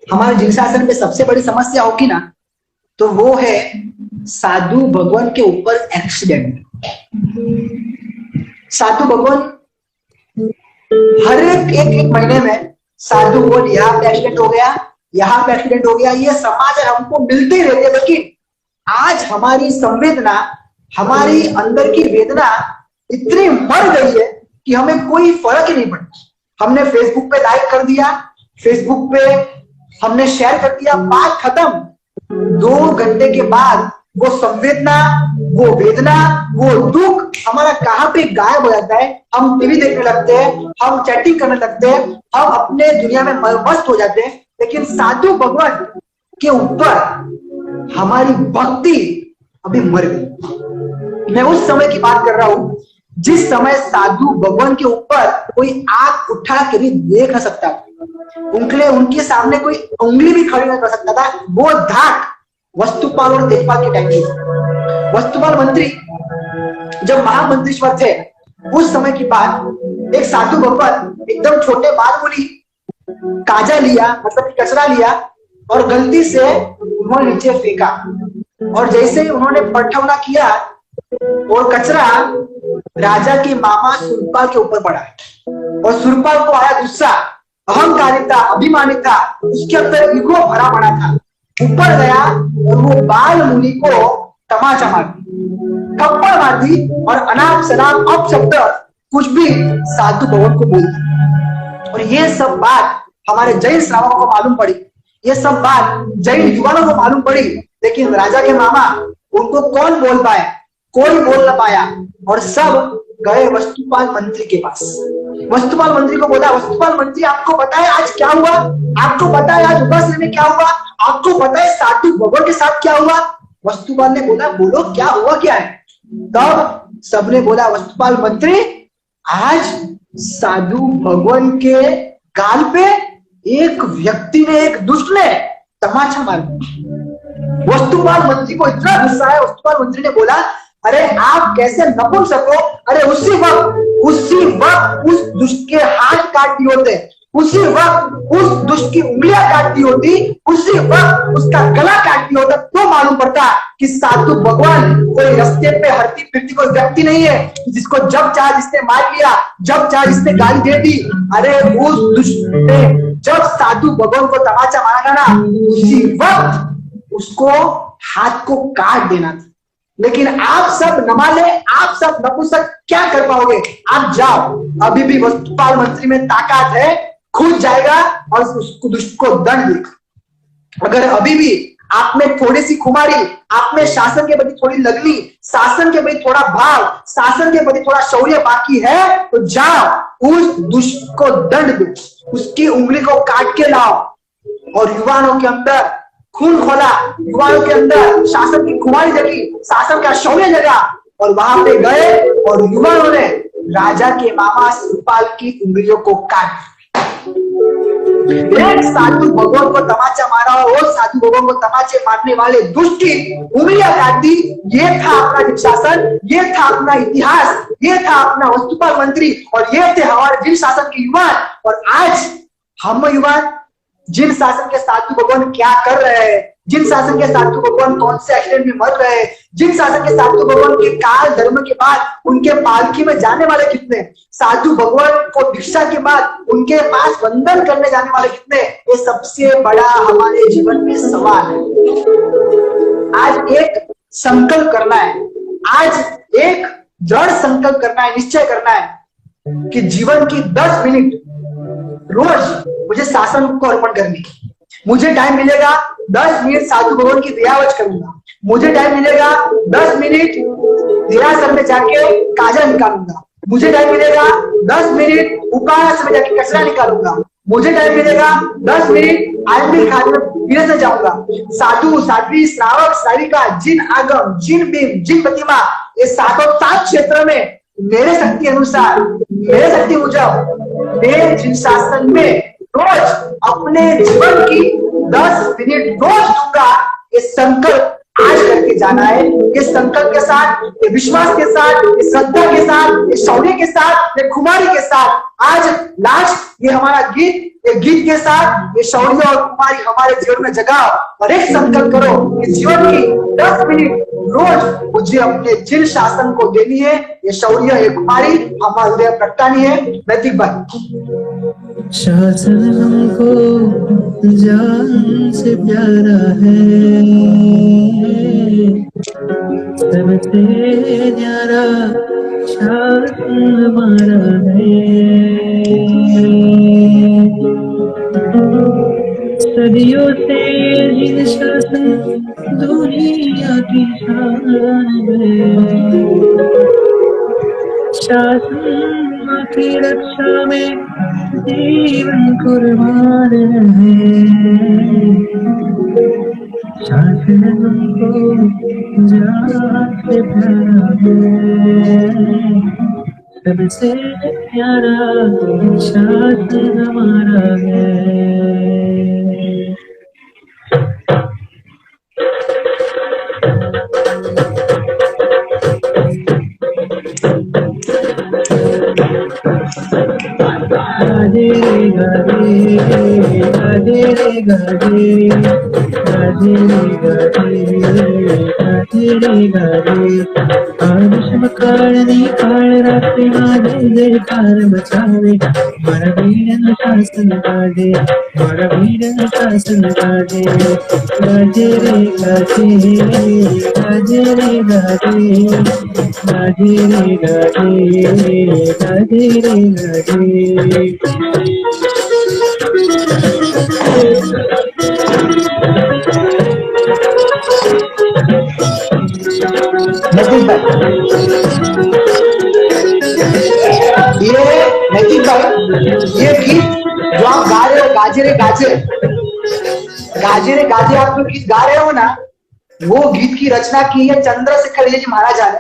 हमारे जिन शासन में सबसे बड़ी समस्या होगी ना तो वो है साधु भगवान के ऊपर एक्सीडेंट। साधु भगवान हर एक महीने में साधु बोल यहाँ पे एक्सीडेंट हो गया, यहाँ पे एक्सीडेंट हो गया, ये समाचार हमको मिलते ही रहते। लेकिन आज हमारी संवेदना, हमारी अंदर की वेदना इतनी मर गई है कि हमें कोई फर्क ही नहीं पड़ता। हमने फेसबुक पे लाइक कर दिया, फेसबुक पे हमने शेयर कर दिया, बात खत्म। 2 घंटे के बाद वो संवेदना, वो वेदना, वो दुख हमारा कहाँ पे गायब हो जाता है। हम टीवी देखने लगते हैं, हम चैटिंग करने लगते हैं, हम अपने दुनिया में मस्त हो जाते हैं। लेकिन साधु भगवान के ऊपर हमारी भक्ति अभी मर गई। मैं उस समय की बात कर रहा हूं जिस समय साधु भगवान के ऊपर कोई आंख उठा के भी देख न सकता, उनके सामने कोई उंगली भी खड़ी नहीं कर सकता था। वो धाक वस्तुपाल और तेजपाल के टाइम की। वस्तुपाल मंत्री जब महामंत्रीश्वर थे उस समय की बात, एक साधु भगवान एकदम छोटे बाल बोली काजा लिया, मतलब कचरा लिया और गलती से उन्होंने नीचे फेंका। और जैसे ही उन्होंने पटखना किया और कचरा राजा के मामा सुरपाल के ऊपर पड़ा और सुरपाल को आया गुस्सा, अहंकारी था, अभिमानी था, उसके अंदर ईगो भरा पड़ा था। ऊपर गया और वो बाल मुनि को तमाचा मार दी, थप्पड़ मार दी और अनाप शनाप अपशब्द कुछ भी साधु भगवान को बोल दी। और ये सब बात हमारे जैन श्रावकों को मालूम पड़ी, ये सब बात जैन युवाओं को मालूम पड़ी। लेकिन राजा के मामा उनको कौन बोल पाया, कोई बोल न पाया और सब गए वस्तुपाल मंत्री के पास। वस्तुपाल मंत्री को बोला, वस्तुपाल मंत्री आपको पता है आज क्या हुआ, आपको पता है आज उपासना में क्या हुआ, आपको पता है साधु भगवान के साथ क्या हुआ। वस्तुपाल ने बोला, बोलो क्या हुआ क्या है। तब सबने बोला, वस्तुपाल मंत्री आज साधु भगवान के गाल पे एक व्यक्ति ने, एक दुष्ट ने तमाचा मार दिया। वस्तुपाल मंत्री को इतना गुस्सा है, वस्तुपाल मंत्री ने बोला, अरे आप कैसे नपुंसक हो। अरे उसी वक्त उस दुष्ट के हाथ काट दिए होते, उसी वक्त उस दुष्ट की उंगलियां काटती होती, उसी वक्त उसका गला काटती होता, तो मालूम पड़ता कि साधु भगवान कोई रास्ते पे हरती फिरती कोई व्यक्ति नहीं है जिसको जब चाहे जिसने मार लिया, जब चाहे जिसने गाली दे दी। अरे उस दुष्ट ने जब साधु भगवान को तमाचा मारा ना, उसी वक्त उसको हाथ को काट देना था। लेकिन आप सब नमाले, आप सब नपुंसक क्या कर पाओगे? आप जाओ, अभी भी वस्तुपाल मंत्री में ताकत है, खुद जाएगा और उसको दुष्ट को दंड देगा। अगर अभी भी आप में थोड़ी सी खुमारी, आप में शासन के प्रति थोड़ी लगनी, शासन के प्रति थोड़ा भाव, शासन के प्रति थोड़ा शौर्य बाकी है, तो जाओ उस दुष्ट को दंड दो, उसकी उंगली को काट के लाओ। और युवाओं के अंदर खून खोला, युवाओं के अंदर शासन की खुमारी जगी, शासन का शौर्य जगा, और वहां पे गए और युवाओं ने राजा के मामा शिवपाल की उंगलियों को काट। एक साधु भगवान को तमाचा मारा और वो साधु भगवान को तमाचे मारने वाले दुष्ट की उंगलियां काट दी। ये था अपना शासन, ये था अपना इतिहास, ये था अपना वस्तुपाल मंत्री, और ये थे हमारे जिन शासन के युवा। और आज हम युवा जिन शासन के साधु भगवान क्या कर रहे हैं, जिन शासन के साधु भगवान कौन से एक्सीडेंट में मर रहे हैं, जिन शासन के साधु भगवान के काल धर्म के बाद उनके पालकी में जाने वाले कितने, साधु भगवान को दीक्षा के बाद उनके पास वंदन करने जाने वाले कितने, ये सबसे बड़ा हमारे जीवन में सवाल है। आज एक संकल्प करना है, आज एक दृढ़ संकल्प करना है, निश्चय करना है कि जीवन की 10 मिनट रोज मुझे शासन को अर्पण करनी। मुझे टाइम मिलेगा 10 मिनट साधु भगवान की दयावच करूंगा, मुझे टाइम मिलेगा 10 मिनट देरासर में जाके काजा निकालूंगा, मुझे टाइम मिलेगा 10 मिनट उपहास में जाके कचरा निकालूंगा, मुझे टाइम मिलेगा 10 मिनट आयुर्वेद खाने में विरत जाऊंगा। साधु साध्वी श्रावक श्राविका, जिन आगम, जिन भीम, जिन प्रतिमा, ये सातों 7 क्षेत्र में मेरे शक्ति अनुसार, मेरे शक्ति मुजब मैं जिन शासन में रोज अपने जीवन की 10 मिनट रोज दूंगा, ये संकल्प आज करके जाना है। ये संकल्प के साथ, ये विश्वास के साथ, ये श्रद्धा के साथ, ये शौर्य के साथ, ये खुमारी के साथ, आज लास्ट ये हमारा गीत, ये गीत के साथ ये शौर्य और कुमारी हमारे जीवन में जगाओ और एक संकल्प करो कि जीवन की 10 मिनट रोज मुझे अपने जिन शासन को देनी है, ये शौर्य, ये कुमारी हमारे हृदय प्रगटानी है। नैतिक भाई, शासन हमको जान से प्यारा है, सबसे न्यारा शासन हमारा है। सदियों से जिन शासन दुनिया की शान है, शासन की रक्षा में जीवन कुर्बान है। शासन हमको जान से प्यारा है, सबसे प्यारा शासन हमारा है। गाजे रे गाजे, गाजे रे गाजे, गाजे रे गाजे, गाजे रे गाजे। आदर्श काळनी काळ रात्री माझे जयकार बचावे, मारा वीरन शासन गाजे, मारा वीरन शासन गाजे। गाजे रे गाजे, गाजे रे गाजे, गाजे रे गाजे, गाजे रे गाजे। नैतिक भाई, ये गीत जो आप गा रहे हो, गाजे रे गाजे, गाजे रे गाजे आप जो गीत गा रहे हो ना, वो गीत की रचना की है चंद्रशेखर जी महाराजा ने।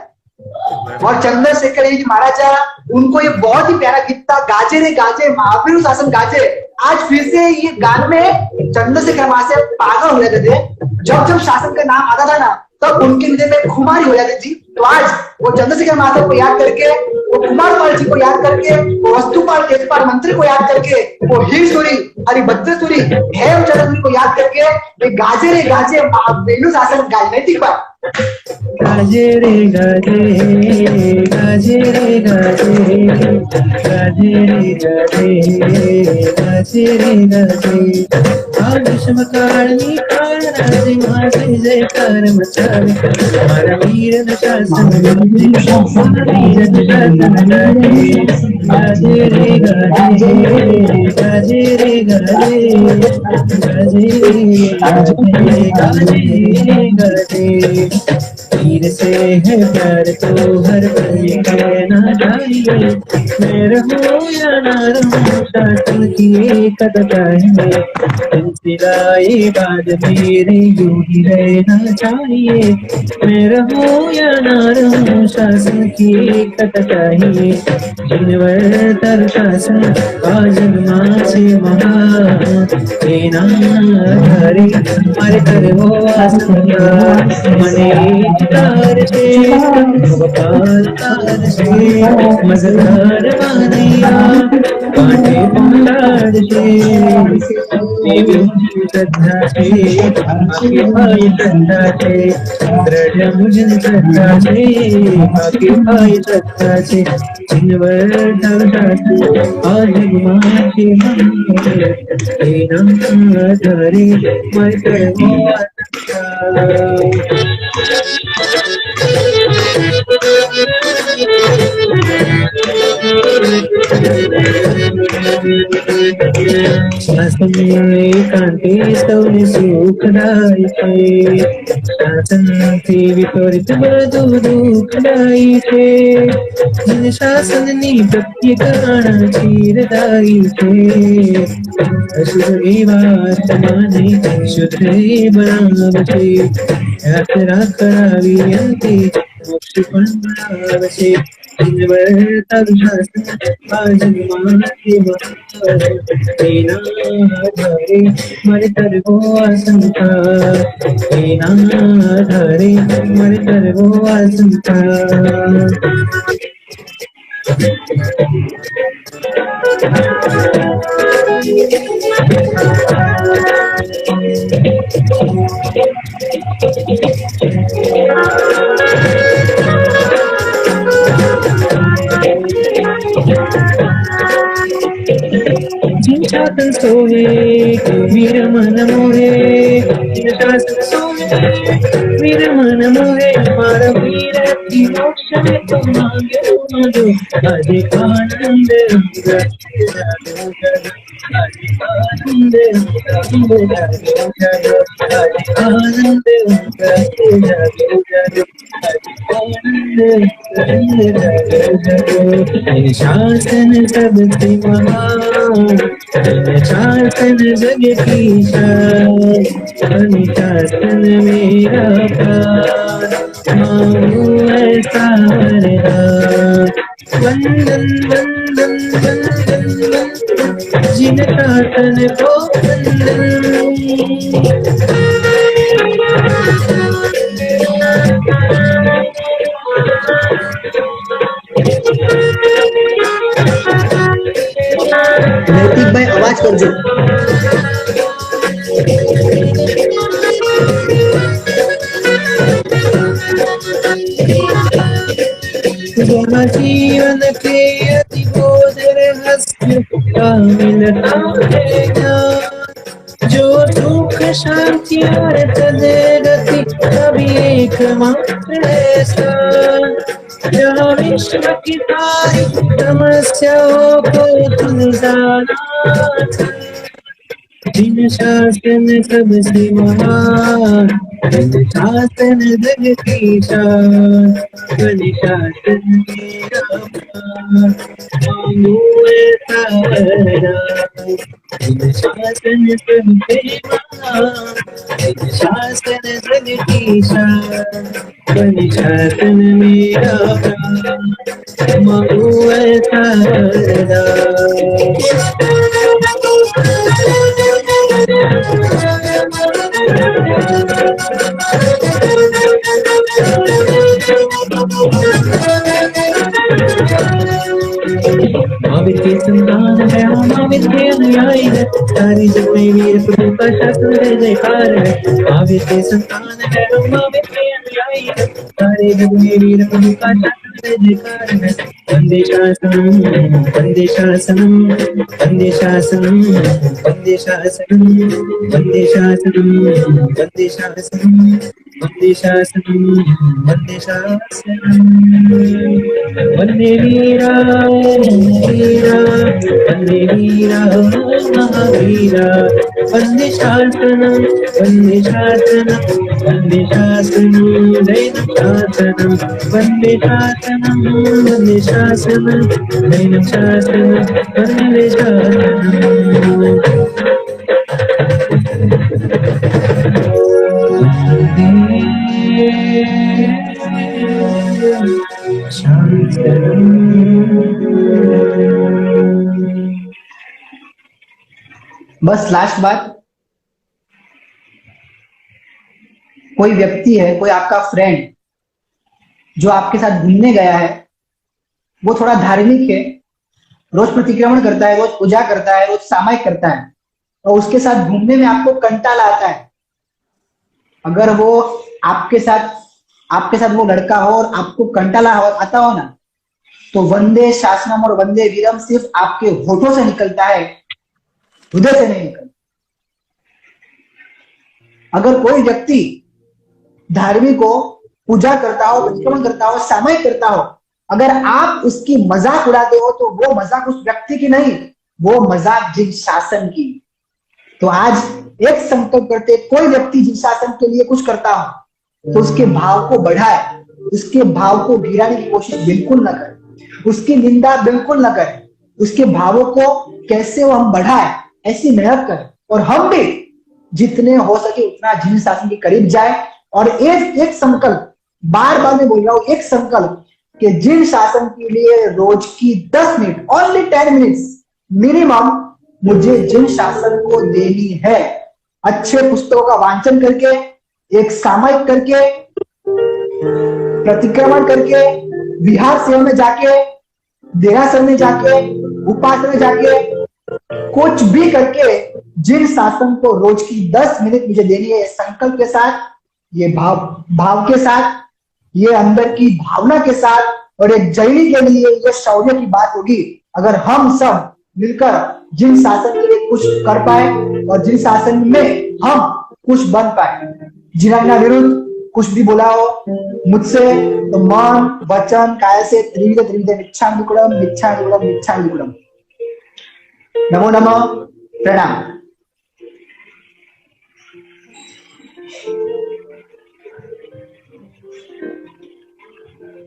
और चंद्रशेखर जी महाराजा, उनको ये बहुत ही प्यारा गीत था, गाजे रे गाजे महावीर शासन गाजे। आज फिर से ये गान में चंद्रशेखर महाराज पागल हो जाते थे, जब जब शासन का नाम आता था ना, तब उनके हृदय में खुमारी हो जाती थी। तो आज वो चंद्रशेखर महाराज को याद करके, वो कुमारपाल जी को याद करके, वो वस्तुपाल के श्रीपाद मंत्री को याद करके, वो ही सूरी हरिभद्र सूरी हेमचंद्र को याद करके वे गाजे रे गाजे वेणु शासन गायनेटिक पर गाजे रे गाजे गाजे रे गाजे गाजे रे गाजे गाजे रे गाजे विषम काळनी काळ राजे माझे जयकार मचावे हमारा वीर शासन वीर शासन गाजे रे गाजे गाजे रे गाजे गाजे रे गाजे गाजे वीर से है प्यार तो हर पल कहना चाहिए मैं रहूं या ना रहूं शासन की कद चाहिए सिवाय बाद मेरे यूं ही रहना चाहिए मैं रहूं या ना रहूं शासन की कद चाहिए जिनवर तर शासन आजन्मा से महा तेना हरे हरे कर वो आसमां मने तार से मजदार वादिया कांटे पहाड़ से श्रद्धा से आके भाई श्रद्धा से दृढ़ मुझे श्रद्धा से आके भाई श्रद्धा से जिनवर धरता से आज माचे तेना धरे मर कर कांटे सौने सुखदाई थे शासन से विपरीत बदु दुखदाई थे जिन शासन ने प्रत्येक चीरदाई थे अशुभ बात माने शुद्ध बनावचे यात्रा करावी अंते मोक्ष पण बनावचे जिनवर तब शासन आजन्मा के तेना धरे मर कर वो आसंता तेना धरे मर कर वो आसंता शासन सोहे वीर मन मोहे शासन सोहे वीर मन मोहे हमारा वीर की मोक्ष में तो मांगे मधु आज आनंद आनंद शासन सबसे महान शासन जग की शान शासन मेरा प्राण मांगू ऐसा वरदान वंदन वंदन वंदन वंदन जिन शासन को वंदन नैतिक भाई आवाज करजो जीवन के अति बोधर हस्त मिलता है जो सुख शांति और तदगति कभी एकमात्र ऐसा जहाँ विश्व की सारी समस्याओं को सुलझाना जिन शासन सबसे महान जिन शासन जग की शान बन शासन मेरा प्राण मांगू ऐसा वरदान जिन शासन सबसे महान जिन शासन जग की शान बन शासन मेरा प्राण मांगू ऐसा वरदान के संतान है हम आविद के अनुयायी है, सारे जग में वीर प्रभु का शासन है, जयकार है। आविद के संतान है हम आविद के अनुयायी है, सारे जग में वीर प्रभु का शासन है, जयकार है। वंदे शासनम वंदे शासनम वंदे शासनम वंदे शासनम वंदे शासनम वंदे शासनम वंदे शासनम वंदे शासनम। वंदे वीरा वीरा वंदे वीरा महावीरा, वंदे शासनम वंदे शासनम वंदे शासनम दैनम शासनम वंदे शासनम वंदे शासनम दैनम शासनम वंदे शासनम। बस लास्ट बात, कोई व्यक्ति है, कोई आपका फ्रेंड जो आपके साथ घूमने गया है, वो थोड़ा धार्मिक है, रोज प्रतिक्रमण करता है, रोज पूजा करता है, रोज सामायिक करता है, और उसके साथ घूमने में आपको कंटाला आता है। अगर वो आपके साथ वो लड़का हो और आपको कंटाला आता हो ना, तो वंदे शासनम और वंदे वीरम सिर्फ आपके होठों से निकलता है, हृदय से नहीं निकलता। अगर कोई व्यक्ति धार्मिक हो, पूजा करता हो, प्रतिक्रमण करता हो, सामायिक करता हो, अगर आप उसकी मजाक उड़ाते हो तो वो मजाक उस व्यक्ति की नहीं, वो मजाक जिन शासन की। तो आज एक संकल्प करते, कोई व्यक्ति जिन शासन के लिए कुछ करता हो तो उसके भाव को बढ़ाए, उसके भाव को गिराने की कोशिश बिल्कुल ना करें, उसकी निंदा बिल्कुल ना करें, उसके भावों को कैसे वो हम बढ़ाए ऐसी मेहनत करें, और हम भी जितने हो सके उतना जिन शासन के करीब जाए। और एक संकल्प, बार बार मैं बोल रहा हूं, एक संकल्प कि जिन शासन के लिए रोज की 10 मिनट, ओनली 10 मिनट्स मिनिमम मुझे जिन शासन को देनी है। अच्छे पुस्तकों का वांचन करके, एक सामायिक करके, प्रतिक्रमण करके, विहार सेवा में जाके, देरासर में जाके, उपासना में जाके, कुछ भी करके जिन शासन को रोज की 10 मिनट मुझे देनी है, संकल्प के साथ, ये भाव के साथ, ये अंदर की भावना के साथ, और एक जैनी के लिए ये शौर्य की बात होगी अगर हम सब मिलकर जिन शासन के लिए कुछ कर पाए और जिन शासन में हम कुछ बन पाए। जिनके विरुद्ध कुछ भी बोला हो मुझसे तो मन वचन काय से त्रिविध त्रिविध मिच्छामि दुक्कडम मिच्छामि दुक्कडम मिच्छामि दुक्कडम। नमो नमः, प्रणाम।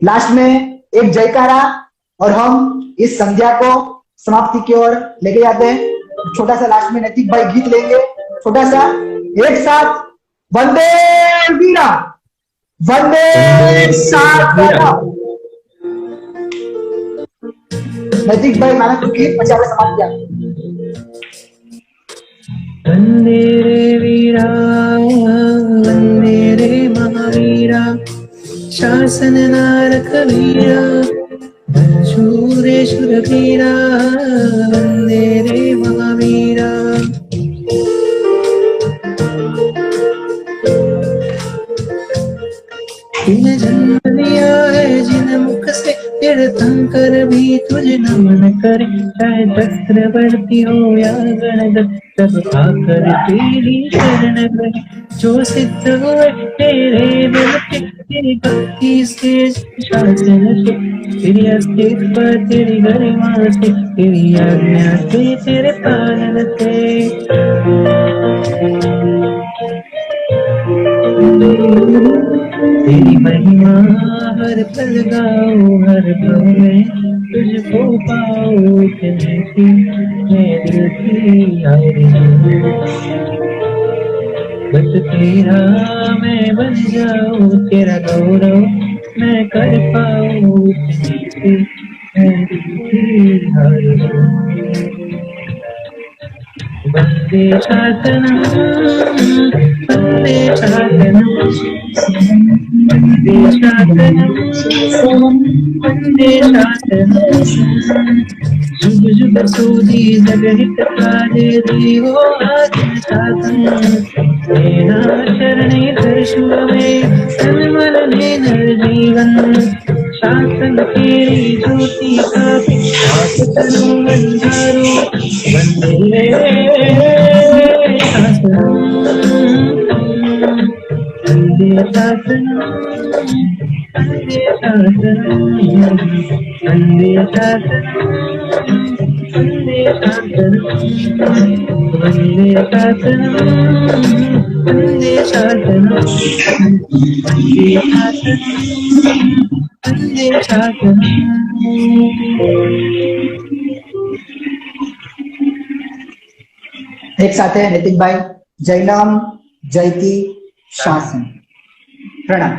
लास्ट में एक जयकारा और हम इस संध्या को समाप्ति की ओर लेके जाते हैं। छोटा सा लास्ट में नैतिक भाई गीत लेंगे, छोटा सा, एक साथ वंदे वीरा वंदे सागरा। नैतिक भाई माना तो गीत पचास समाप्त किया। वंदे रे वीरा वंदे रे महावीरा, शासन नारक वीरा शूरेश्वर वीरा, वंदे रे महावीरा। जिन जन्म दिया है जिन मुख से तीर्थंकर भी तुझे नमन करे, चाहे चक्रवर्ती हो या गणगत सब आकर तेरी शरण करे। जो सिद्ध हुए तेरे दिल के, तेरी भक्ति से शासन से, तेरी अस्तित्व तेरी गरिमा से, तेरी आज्ञा से तेरे पालन से। तेरी महिमा हर पल गाओ, हर पल में तुझको पाओ, इतने सी है दिल की आरज़ू। बस तेरा मैं बन जाऊं, तेरा गौरव मैं कर पाऊं, इतनी सी है दिल की आरज़ू। वंदे शासनम वंदे शासनम वन्दे शासनम् वन्दे शासनम् जुग जुग सोदी जगहित काले देवो आदिशासनम् तेना चरणे दर्शुर में तन्मल ने नर जीवन शासन तेरी ज्योति का विश्वास करो अंधारो वन्दे शासनम् वन्दे शासनम् वन्दे शासनम् वन्दे शासनम् वन्दे शासनम् वन्दे शासनम् वन्दे शासनम् वन्दे शासनम् वन्दे शासनम्। एक साथ है नितिन भाई, जय नाम जय की शासन। प्रणाम।